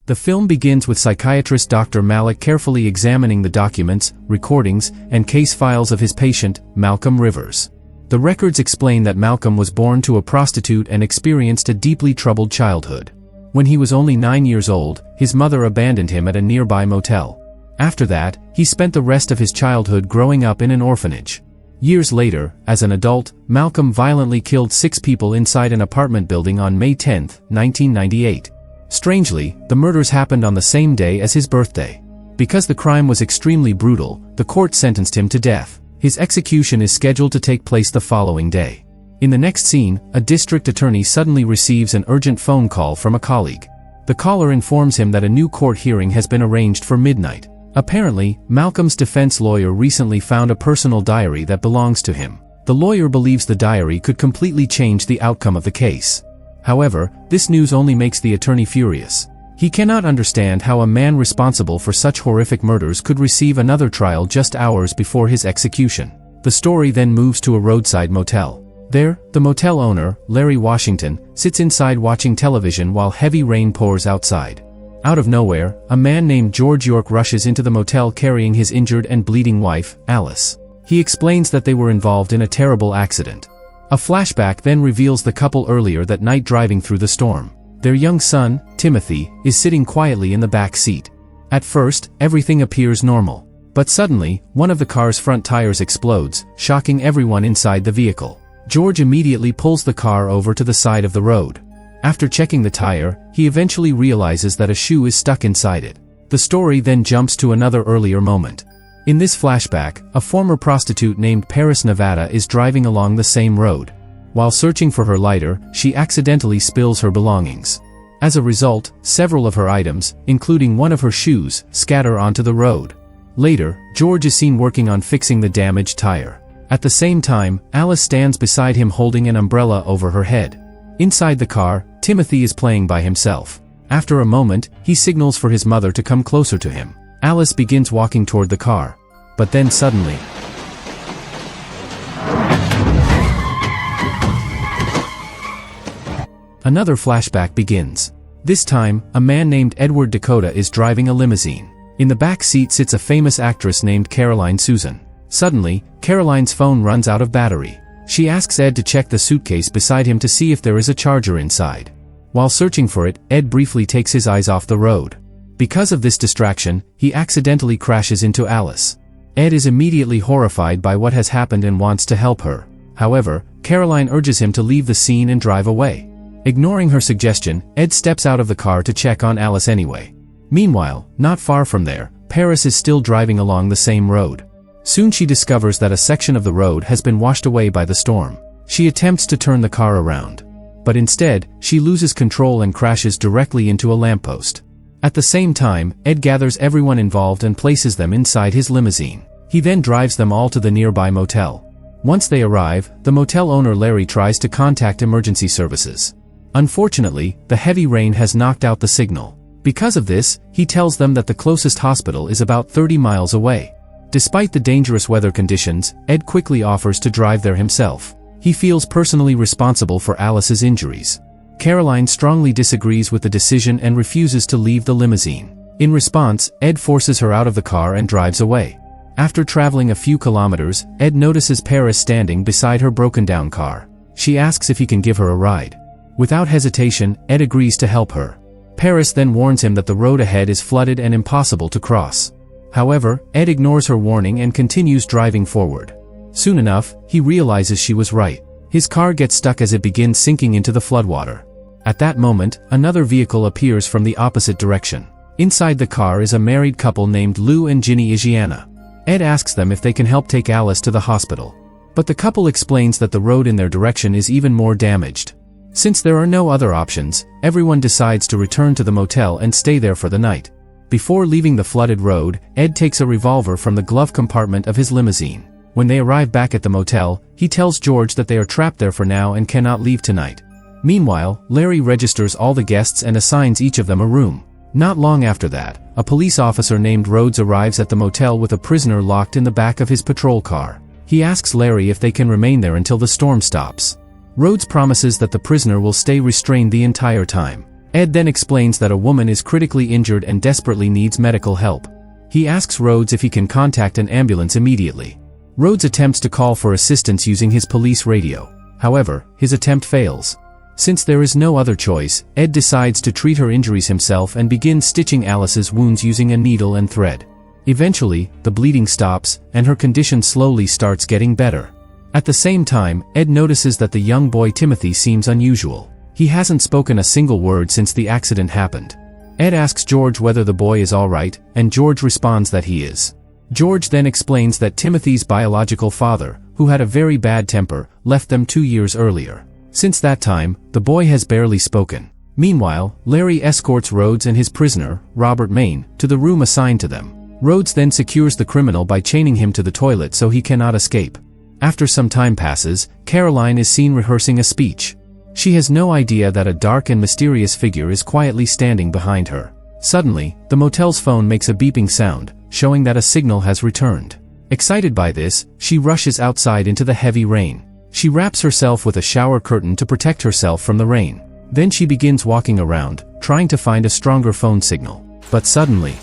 The film begins with psychiatrist Dr. Malik carefully examining the documents, recordings, and case files of his patient, Malcolm Rivers. The records explain that Malcolm was born to a prostitute and experienced a deeply troubled childhood. When he was only 9 years old, his mother abandoned him at a nearby motel. After that, he spent the rest of his childhood growing up in an orphanage. Years later, as an adult, Malcolm violently killed 6 people inside an apartment building on May 10, 1998. Strangely, the murders happened on the same day as his birthday. Because the crime was extremely brutal, the court sentenced him to death. His execution is scheduled to take place the following day. In the next scene, a district attorney suddenly receives an urgent phone call from a colleague. The caller informs him that a new court hearing has been arranged for midnight. Apparently, Malcolm's defense lawyer recently found a personal diary that belongs to him. The lawyer believes the diary could completely change the outcome of the case. However, this news only makes the attorney furious. He cannot understand how a man responsible for such horrific murders could receive another trial just hours before his execution. The story then moves to a roadside motel. There, the motel owner, Larry Washington, sits inside watching television while heavy rain pours outside. Out of nowhere, a man named George York rushes into the motel carrying his injured and bleeding wife, Alice. He explains that they were involved in a terrible accident. A flashback then reveals the couple earlier that night driving through the storm. Their young son, Timothy, is sitting quietly in the back seat. At first, everything appears normal. But suddenly, one of the car's front tires explodes, shocking everyone inside the vehicle. George immediately pulls the car over to the side of the road. After checking the tire, he eventually realizes that a shoe is stuck inside it. The story then jumps to another earlier moment. In this flashback, a former prostitute named Paris Nevada is driving along the same road. While searching for her lighter, she accidentally spills her belongings. As a result, several of her items, including one of her shoes, scatter onto the road. Later, George is seen working on fixing the damaged tire. At the same time, Alice stands beside him holding an umbrella over her head. Inside the car, Timothy is playing by himself. After a moment, he signals for his mother to come closer to him. Alice begins walking toward the car. But then suddenly, another flashback begins. This time, a man named Edward Dakota is driving a limousine. In the back seat sits a famous actress named Caroline Susan. Suddenly, Caroline's phone runs out of battery. She asks Ed to check the suitcase beside him to see if there is a charger inside. While searching for it, Ed briefly takes his eyes off the road. Because of this distraction, he accidentally crashes into Alice. Ed is immediately horrified by what has happened and wants to help her. However, Caroline urges him to leave the scene and drive away. Ignoring her suggestion, Ed steps out of the car to check on Alice anyway. Meanwhile, not far from there, Paris is still driving along the same road. Soon she discovers that a section of the road has been washed away by the storm. She attempts to turn the car around. But instead, she loses control and crashes directly into a lamppost. At the same time, Ed gathers everyone involved and places them inside his limousine. He then drives them all to the nearby motel. Once they arrive, the motel owner Larry tries to contact emergency services. Unfortunately, the heavy rain has knocked out the signal. Because of this, he tells them that the closest hospital is about 30 miles away. Despite the dangerous weather conditions, Ed quickly offers to drive there himself. He feels personally responsible for Alice's injuries. Caroline strongly disagrees with the decision and refuses to leave the limousine. In response, Ed forces her out of the car and drives away. After traveling a few kilometers, Ed notices Paris standing beside her broken-down car. She asks if he can give her a ride. Without hesitation, Ed agrees to help her. Paris then warns him that the road ahead is flooded and impossible to cross. However, Ed ignores her warning and continues driving forward. Soon enough, he realizes she was right. His car gets stuck as it begins sinking into the floodwater. At that moment, another vehicle appears from the opposite direction. Inside the car is a married couple named Lou and Ginny Igiana. Ed asks them if they can help take Alice to the hospital. But the couple explains that the road in their direction is even more damaged. Since there are no other options, everyone decides to return to the motel and stay there for the night. Before leaving the flooded road, Ed takes a revolver from the glove compartment of his limousine. When they arrive back at the motel, he tells George that they are trapped there for now and cannot leave tonight. Meanwhile, Larry registers all the guests and assigns each of them a room. Not long after that, a police officer named Rhodes arrives at the motel with a prisoner locked in the back of his patrol car. He asks Larry if they can remain there until the storm stops. Rhodes promises that the prisoner will stay restrained the entire time. Ed then explains that a woman is critically injured and desperately needs medical help. He asks Rhodes if he can contact an ambulance immediately. Rhodes attempts to call for assistance using his police radio. However, his attempt fails. Since there is no other choice, Ed decides to treat her injuries himself and begins stitching Alice's wounds using a needle and thread. Eventually, the bleeding stops, and her condition slowly starts getting better. At the same time, Ed notices that the young boy Timothy seems unusual. He hasn't spoken a single word since the accident happened. Ed asks George whether the boy is alright, and George responds that he is. George then explains that Timothy's biological father, who had a very bad temper, left them 2 years earlier. Since that time, the boy has barely spoken. Meanwhile, Larry escorts Rhodes and his prisoner, Robert Maine, to the room assigned to them. Rhodes then secures the criminal by chaining him to the toilet so he cannot escape. After some time passes, Caroline is seen rehearsing a speech. She has no idea that a dark and mysterious figure is quietly standing behind her. Suddenly, the motel's phone makes a beeping sound, showing that a signal has returned. Excited by this, she rushes outside into the heavy rain. She wraps herself with a shower curtain to protect herself from the rain. Then she begins walking around, trying to find a stronger phone signal. But suddenly,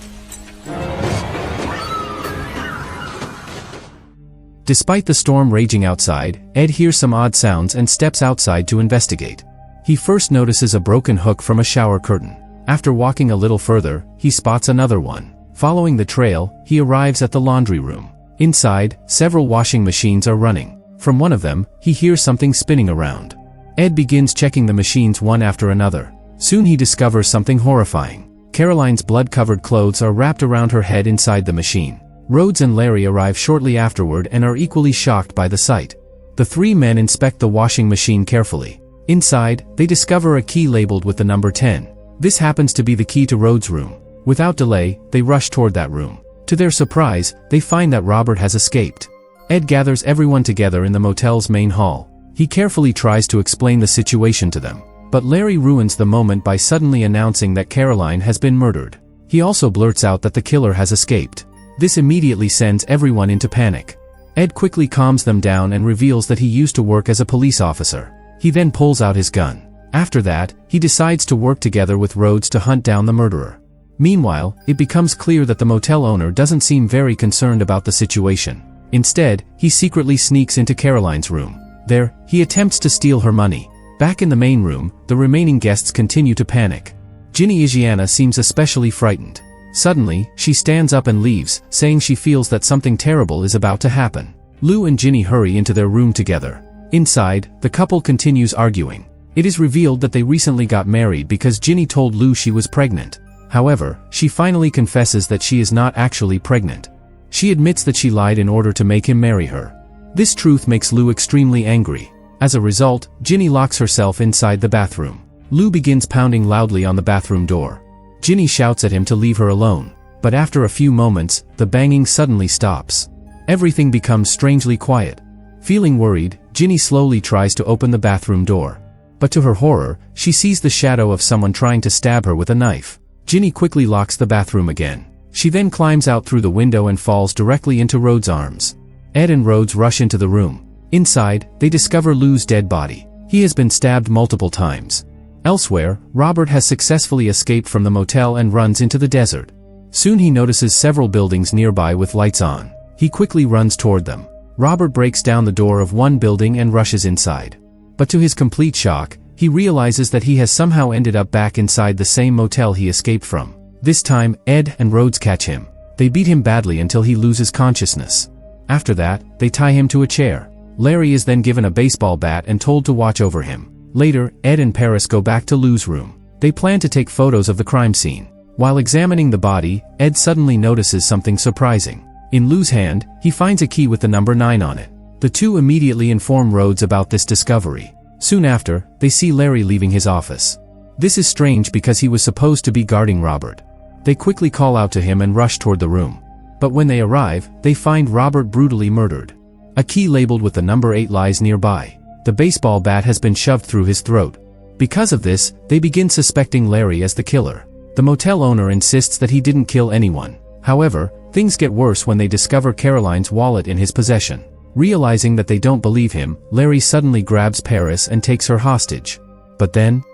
despite the storm raging outside, Ed hears some odd sounds and steps outside to investigate. He first notices a broken hook from a shower curtain. After walking a little further, he spots another one. Following the trail, he arrives at the laundry room. Inside, several washing machines are running. From one of them, he hears something spinning around. Ed begins checking the machines one after another. Soon he discovers something horrifying. Caroline's blood-covered clothes are wrapped around her head inside the machine. Rhodes and Larry arrive shortly afterward and are equally shocked by the sight. The three men inspect the washing machine carefully. Inside, they discover a key labeled with the number 10. This happens to be the key to Rhodes' room. Without delay, they rush toward that room. To their surprise, they find that Robert has escaped. Ed gathers everyone together in the motel's main hall. He carefully tries to explain the situation to them. But Larry ruins the moment by suddenly announcing that Caroline has been murdered. He also blurts out that the killer has escaped. This immediately sends everyone into panic. Ed quickly calms them down and reveals that he used to work as a police officer. He then pulls out his gun. After that, he decides to work together with Rhodes to hunt down the murderer. Meanwhile, it becomes clear that the motel owner doesn't seem very concerned about the situation. Instead, he secretly sneaks into Caroline's room. There, he attempts to steal her money. Back in the main room, the remaining guests continue to panic. Ginny Igiana seems especially frightened. Suddenly, she stands up and leaves, saying she feels that something terrible is about to happen. Lou and Ginny hurry into their room together. Inside, the couple continues arguing. It is revealed that they recently got married because Ginny told Lou she was pregnant. However, she finally confesses that she is not actually pregnant. She admits that she lied in order to make him marry her. This truth makes Lou extremely angry. As a result, Ginny locks herself inside the bathroom. Lou begins pounding loudly on the bathroom door. Ginny shouts at him to leave her alone. But after a few moments, the banging suddenly stops. Everything becomes strangely quiet. Feeling worried, Ginny slowly tries to open the bathroom door. But to her horror, she sees the shadow of someone trying to stab her with a knife. Ginny quickly locks the bathroom again. She then climbs out through the window and falls directly into Rhodes' arms. Ed and Rhodes rush into the room. Inside, they discover Lou's dead body. He has been stabbed multiple times. Elsewhere, Robert has successfully escaped from the motel and runs into the desert. Soon he notices several buildings nearby with lights on. He quickly runs toward them. Robert breaks down the door of one building and rushes inside. But to his complete shock, he realizes that he has somehow ended up back inside the same motel he escaped from. This time, Ed and Rhodes catch him. They beat him badly until he loses consciousness. After that, they tie him to a chair. Larry is then given a baseball bat and told to watch over him. Later, Ed and Paris go back to Lou's room. They plan to take photos of the crime scene. While examining the body, Ed suddenly notices something surprising. In Lou's hand, he finds a key with the number 9 on it. The two immediately inform Rhodes about this discovery. Soon after, they see Larry leaving his office. This is strange because he was supposed to be guarding Robert. They quickly call out to him and rush toward the room. But when they arrive, they find Robert brutally murdered. A key labeled with the number 8 lies nearby. The baseball bat has been shoved through his throat. Because of this, they begin suspecting Larry as the killer. The motel owner insists that he didn't kill anyone. However, things get worse when they discover Caroline's wallet in his possession. Realizing that they don't believe him, Larry suddenly grabs Paris and takes her hostage. But then,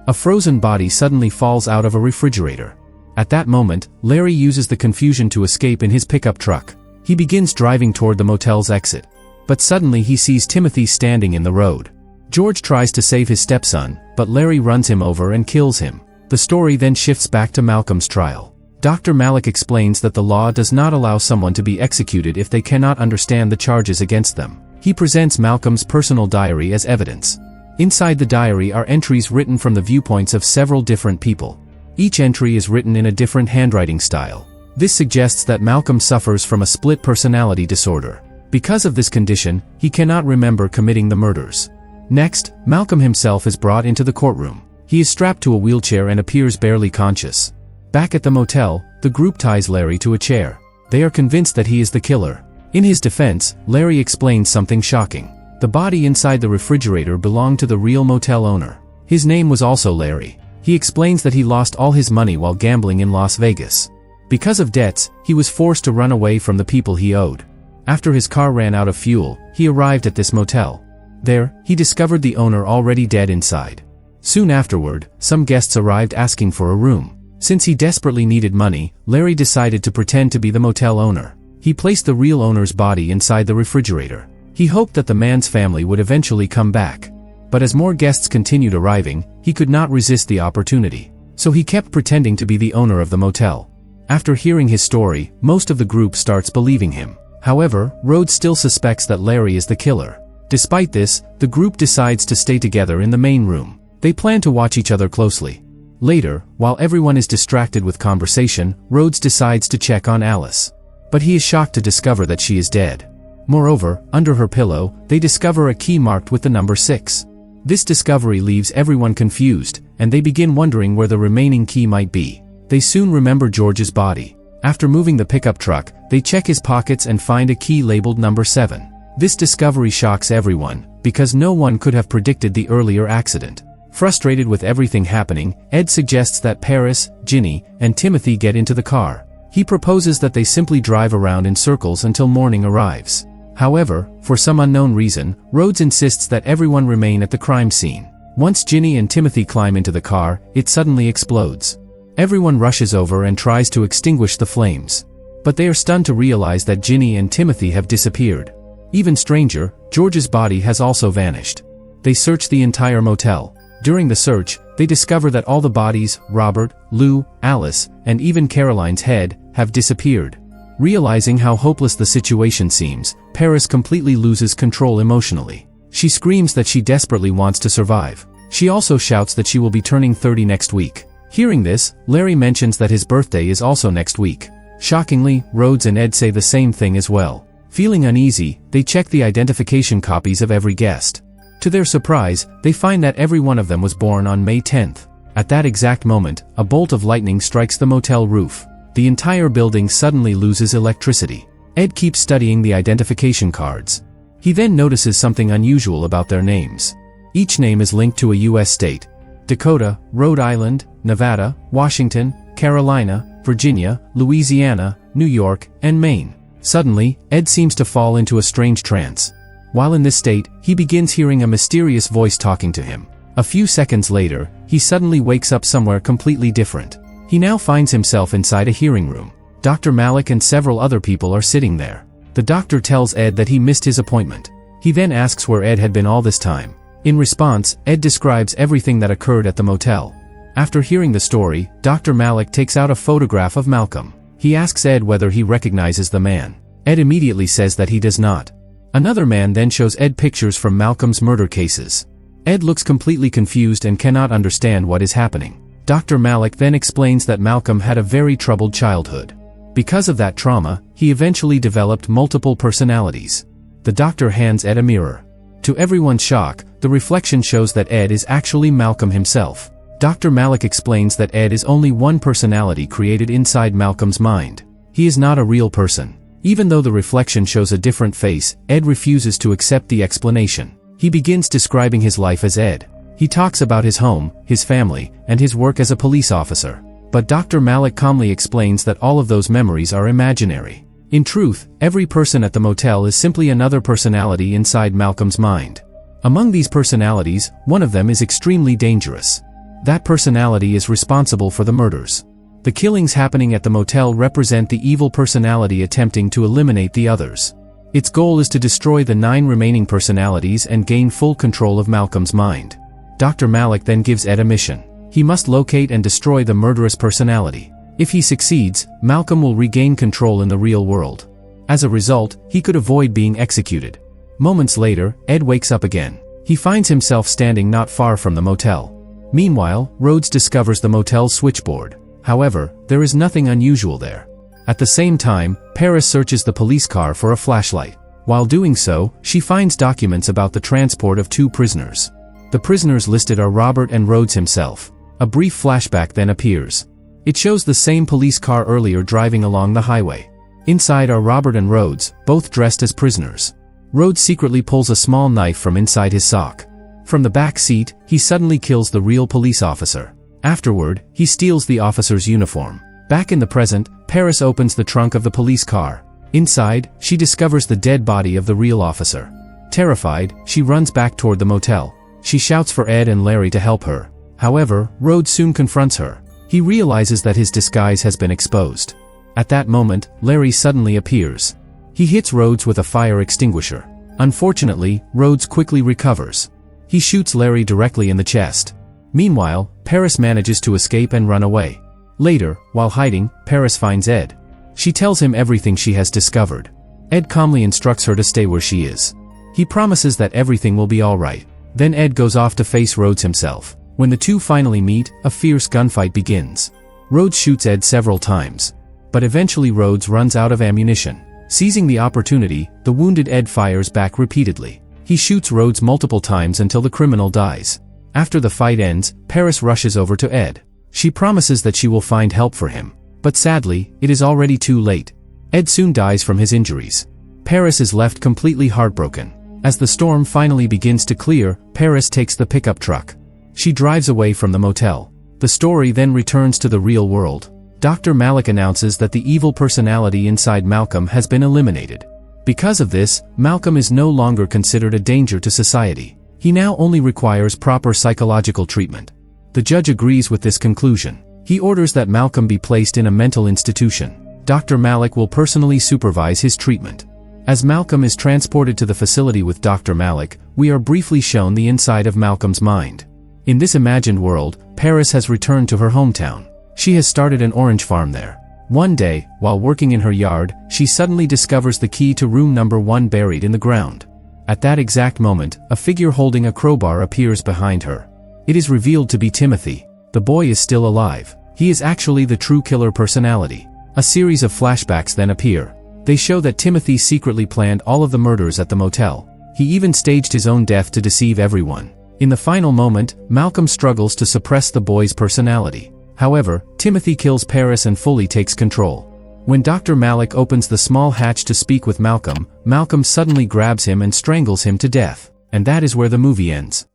A frozen body suddenly falls out of a refrigerator. At that moment, Larry uses the confusion to escape in his pickup truck. He begins driving toward the motel's exit. But suddenly he sees Timothy standing in the road. George tries to save his stepson, but Larry runs him over and kills him. The story then shifts back to Malcolm's trial. Dr. Malik explains that the law does not allow someone to be executed if they cannot understand the charges against them. He presents Malcolm's personal diary as evidence. Inside the diary are entries written from the viewpoints of several different people. Each entry is written in a different handwriting style. This suggests that Malcolm suffers from a split personality disorder. Because of this condition, he cannot remember committing the murders. Next, Malcolm himself is brought into the courtroom. He is strapped to a wheelchair and appears barely conscious. Back at the motel, the group ties Larry to a chair. They are convinced that he is the killer. In his defense, Larry explains something shocking. The body inside the refrigerator belonged to the real motel owner. His name was also Larry. He explains that he lost all his money while gambling in Las Vegas. Because of debts, he was forced to run away from the people he owed. After his car ran out of fuel, he arrived at this motel. There, he discovered the owner already dead inside. Soon afterward, some guests arrived asking for a room. Since he desperately needed money, Larry decided to pretend to be the motel owner. He placed the real owner's body inside the refrigerator. He hoped that the man's family would eventually come back. But as more guests continued arriving, he could not resist the opportunity. So he kept pretending to be the owner of the motel. After hearing his story, most of the group starts believing him. However, Rhodes still suspects that Larry is the killer. Despite this, the group decides to stay together in the main room. They plan to watch each other closely. Later, while everyone is distracted with conversation, Rhodes decides to check on Alice. But he is shocked to discover that she is dead. Moreover, under her pillow, they discover a key marked with the number 6. This discovery leaves everyone confused, and they begin wondering where the remaining key might be. They soon remember George's body. After moving the pickup truck, they check his pockets and find a key labeled number 7. This discovery shocks everyone, because no one could have predicted the earlier accident. Frustrated with everything happening, Ed suggests that Paris, Ginny, and Timothy get into the car. He proposes that they simply drive around in circles until morning arrives. However, for some unknown reason, Rhodes insists that everyone remain at the crime scene. Once Ginny and Timothy climb into the car, it suddenly explodes. Everyone rushes over and tries to extinguish the flames. But they are stunned to realize that Ginny and Timothy have disappeared. Even stranger, George's body has also vanished. They search the entire motel. During the search, they discover that all the bodies, Robert, Lou, Alice, and even Caroline's head, have disappeared. Realizing how hopeless the situation seems, Paris completely loses control emotionally. She screams that she desperately wants to survive. She also shouts that she will be turning 30 next week. Hearing this, Larry mentions that his birthday is also next week. Shockingly, Rhodes and Ed say the same thing as well. Feeling uneasy, they check the identification copies of every guest. To their surprise, they find that every one of them was born on May 10th. At that exact moment, a bolt of lightning strikes the motel roof. The entire building suddenly loses electricity. Ed keeps studying the identification cards. He then notices something unusual about their names. Each name is linked to a U.S. state: Dakota, Rhode Island, Nevada, Washington, Carolina, Virginia, Louisiana, New York, and Maine. Suddenly, Ed seems to fall into a strange trance. While in this state, he begins hearing a mysterious voice talking to him. A few seconds later, he suddenly wakes up somewhere completely different. He now finds himself inside a hearing room. Dr. Malik and several other people are sitting there. The doctor tells Ed that he missed his appointment. He then asks where Ed had been all this time. In response, Ed describes everything that occurred at the motel. After hearing the story, Dr. Malik takes out a photograph of Malcolm. He asks Ed whether he recognizes the man. Ed immediately says that he does not. Another man then shows Ed pictures from Malcolm's murder cases. Ed looks completely confused and cannot understand what is happening. Dr. Malik then explains that Malcolm had a very troubled childhood. Because of that trauma, he eventually developed multiple personalities. The doctor hands Ed a mirror. To everyone's shock, the reflection shows that Ed is actually Malcolm himself. Dr. Malik explains that Ed is only one personality created inside Malcolm's mind. He is not a real person. Even though the reflection shows a different face, Ed refuses to accept the explanation. He begins describing his life as Ed. He talks about his home, his family, and his work as a police officer. But Dr. Malik calmly explains that all of those memories are imaginary. In truth, every person at the motel is simply another personality inside Malcolm's mind. Among these personalities, one of them is extremely dangerous. That personality is responsible for the murders. The killings happening at the motel represent the evil personality attempting to eliminate the others. Its goal is to destroy the 9 remaining personalities and gain full control of Malcolm's mind. Dr. Malik then gives Ed a mission. He must locate and destroy the murderous personality. If he succeeds, Malcolm will regain control in the real world. As a result, he could avoid being executed. Moments later, Ed wakes up again. He finds himself standing not far from the motel. Meanwhile, Rhodes discovers the motel's switchboard. However, there is nothing unusual there. At the same time, Paris searches the police car for a flashlight. While doing so, she finds documents about the transport of 2 prisoners. The prisoners listed are Robert and Rhodes himself. A brief flashback then appears. It shows the same police car earlier driving along the highway. Inside are Robert and Rhodes, both dressed as prisoners. Rhodes secretly pulls a small knife from inside his sock. From the back seat, he suddenly kills the real police officer. Afterward, he steals the officer's uniform. Back in the present, Paris opens the trunk of the police car. Inside, she discovers the dead body of the real officer. Terrified, she runs back toward the motel. She shouts for Ed and Larry to help her. However, Rhodes soon confronts her. He realizes that his disguise has been exposed. At that moment, Larry suddenly appears. He hits Rhodes with a fire extinguisher. Unfortunately, Rhodes quickly recovers. He shoots Larry directly in the chest. Meanwhile, Paris manages to escape and run away. Later, while hiding, Paris finds Ed. She tells him everything she has discovered. Ed calmly instructs her to stay where she is. He promises that everything will be alright. Then Ed goes off to face Rhodes himself. When the two finally meet, a fierce gunfight begins. Rhodes shoots Ed several times. But eventually Rhodes runs out of ammunition. Seizing the opportunity, the wounded Ed fires back repeatedly. He shoots Rhodes multiple times until the criminal dies. After the fight ends, Paris rushes over to Ed. She promises that she will find help for him. But sadly, it is already too late. Ed soon dies from his injuries. Paris is left completely heartbroken. As the storm finally begins to clear, Paris takes the pickup truck. She drives away from the motel. The story then returns to the real world. Dr. Malik announces that the evil personality inside Malcolm has been eliminated. Because of this, Malcolm is no longer considered a danger to society. He now only requires proper psychological treatment. The judge agrees with this conclusion. He orders that Malcolm be placed in a mental institution. Dr. Malik will personally supervise his treatment. As Malcolm is transported to the facility with Dr. Malik, we are briefly shown the inside of Malcolm's mind. In this imagined world, Paris has returned to her hometown. She has started an orange farm there. One day, while working in her yard, she suddenly discovers the key to room number 1 buried in the ground. At that exact moment, a figure holding a crowbar appears behind her. It is revealed to be Timothy. The boy is still alive. He is actually the true killer personality. A series of flashbacks then appear. They show that Timothy secretly planned all of the murders at the motel. He even staged his own death to deceive everyone. In the final moment, Malcolm struggles to suppress the boy's personality. However, Timothy kills Paris and fully takes control. When Dr. Malik opens the small hatch to speak with Malcolm, Malcolm suddenly grabs him and strangles him to death. And that is where the movie ends.